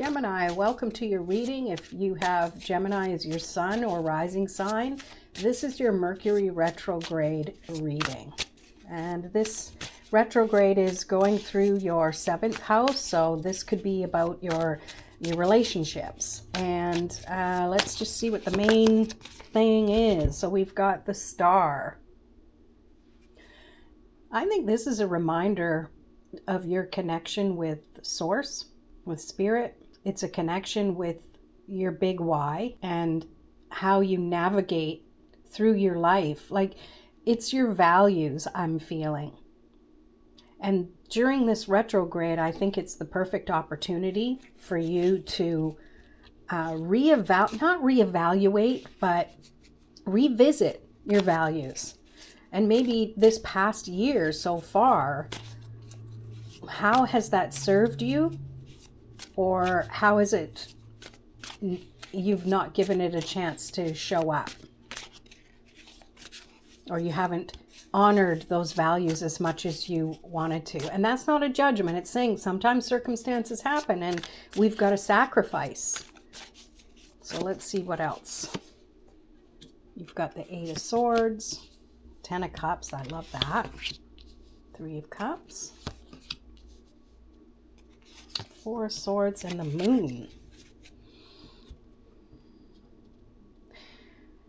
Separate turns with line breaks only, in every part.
Gemini, welcome to your reading. If you have Gemini as your sun or rising sign, this is your Mercury Retrograde reading. And this retrograde is going through your 7th house, so this could be about your relationships. And let's just see what the main thing is. So we've got the Star. I think this is a reminder of your connection with Source, with Spirit. It's a connection with your big why and how you navigate through your life. Like, it's your values I'm feeling. And during this retrograde, I think it's the perfect opportunity for you to not reevaluate, but revisit your values. And maybe this past year so far, how has that served you? Or how is it you've not given it a chance to show up? Or you haven't honored those values as much as you wanted to. And that's not a judgment. It's saying sometimes circumstances happen and we've got to sacrifice. So let's see what else. You've got the 8 of Swords, 10 of Cups. I love that. 3 of Cups. 4 of Swords and the Moon.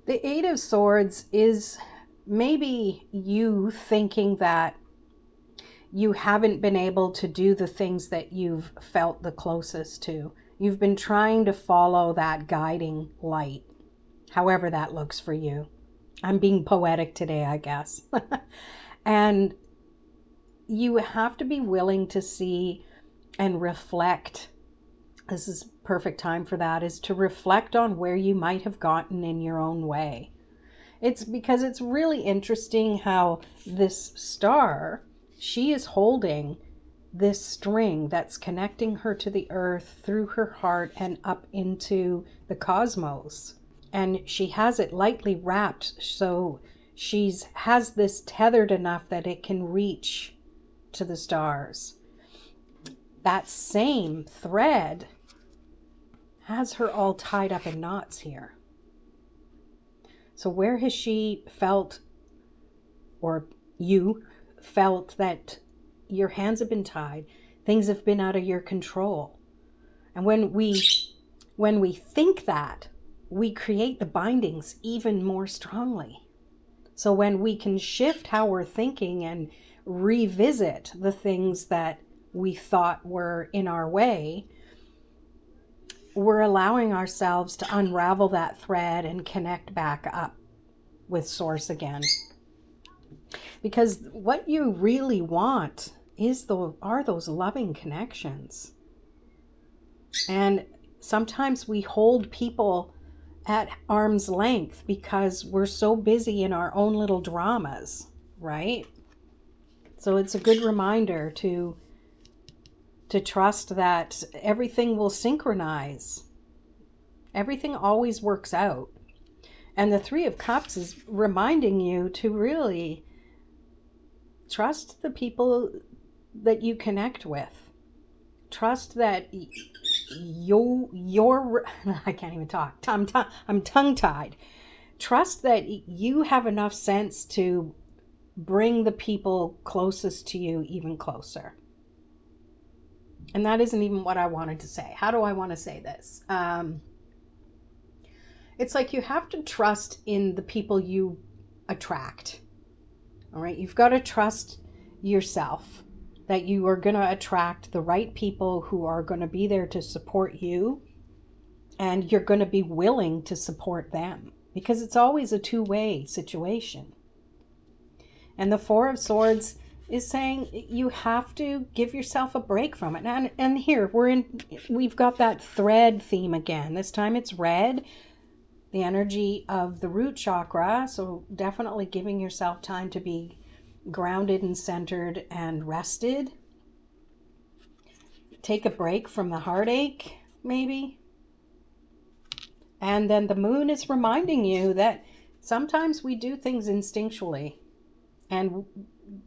The 8 of Swords is maybe you thinking that you haven't been able to do the things that you've felt the closest to. You've been trying to follow that guiding light, however that looks for you. I'm being poetic today, I guess. And you have to be willing to see and reflect. This is perfect time for that, is to reflect on where you might have gotten in your own way. It's because it's really interesting how this Star, she is holding this string that's connecting her to the earth through her heart and up into the cosmos. And she has it lightly wrapped, so has this tethered enough that it can reach to the stars. That same thread has her all tied up in knots here. So where has she felt, or you felt, that your hands have been tied, things have been out of your control? And when we think that, we create the bindings even more strongly. So when we can shift how we're thinking and revisit the things that we thought were in our way, we're allowing ourselves to unravel that thread and connect back up with Source again. Because what you really want are those loving connections. And sometimes we hold people at arm's length because we're so busy in our own little dramas, right? So it's a good reminder to trust that everything will synchronize. Everything always works out. And the 3 of Cups is reminding you to really trust the people that you connect with. Trust that I can't even talk. I'm tongue-tied. Trust that you have enough sense to bring the people closest to you even closer. And that isn't even what I wanted to say. How do I want to say this? It's like you have to trust in the people you attract. All right? You've got to trust yourself that you are going to attract the right people who are going to be there to support you, and you're going to be willing to support them, because it's always a two-way situation. And the 4 of Swords is saying you have to give yourself a break from it. And here we've got that thread theme again. This time it's red, the energy of the root chakra. So definitely giving yourself time to be grounded and centered and rested. Take a break from the heartache, maybe. And then the Moon is reminding you that sometimes we do things instinctually, and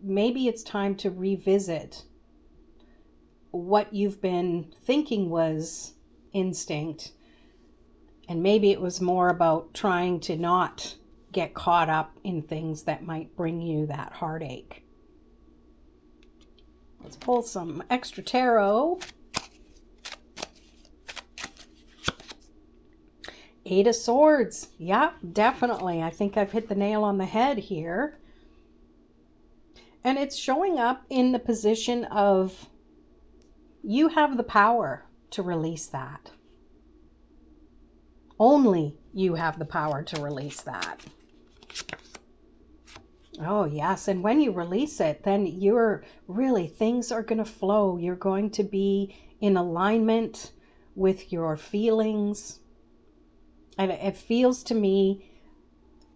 maybe it's time to revisit what you've been thinking was instinct. And maybe it was more about trying to not get caught up in things that might bring you that heartache. Let's pull some extra tarot. Eight of Swords. Yeah, definitely. I think I've hit the nail on the head here. And it's showing up in the position of you have the power to release that. Only you have the power to release that. Oh, yes. And when you release it, then things are going to flow. You're going to be in alignment with your feelings. And it feels to me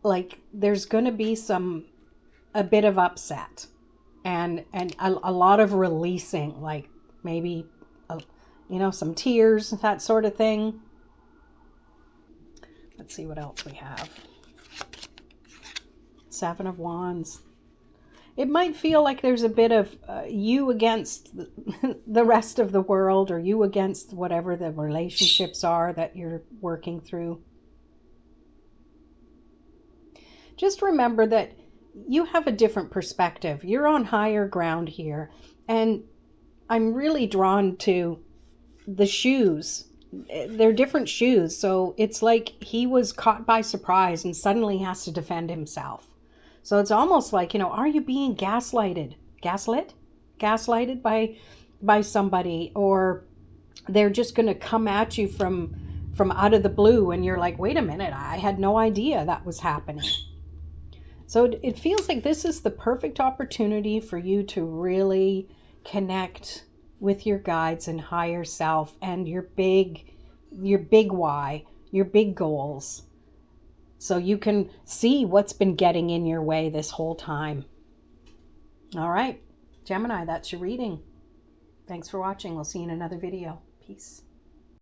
like there's going to be a bit of upset and a lot of releasing, like maybe, some tears, that sort of thing. Let's see what else we have. Seven of Wands. It might feel like there's a bit of you against the rest of the world, or you against whatever the relationships are that you're working through. Just remember that you have a different perspective. You're on higher ground here. And I'm really drawn to the shoes. They're different shoes. So it's like he was caught by surprise and suddenly has to defend himself. So it's almost like, are you being gaslighted? Gaslighted by somebody, or they're just going to come at you from out of the blue and you're like, wait a minute, I had no idea that was happening. So it feels like this is the perfect opportunity for you to really connect with your guides and higher self and your big why, your big goals. So you can see what's been getting in your way this whole time. All right, Gemini, that's your reading. Thanks for watching. We'll see you in another video. Peace.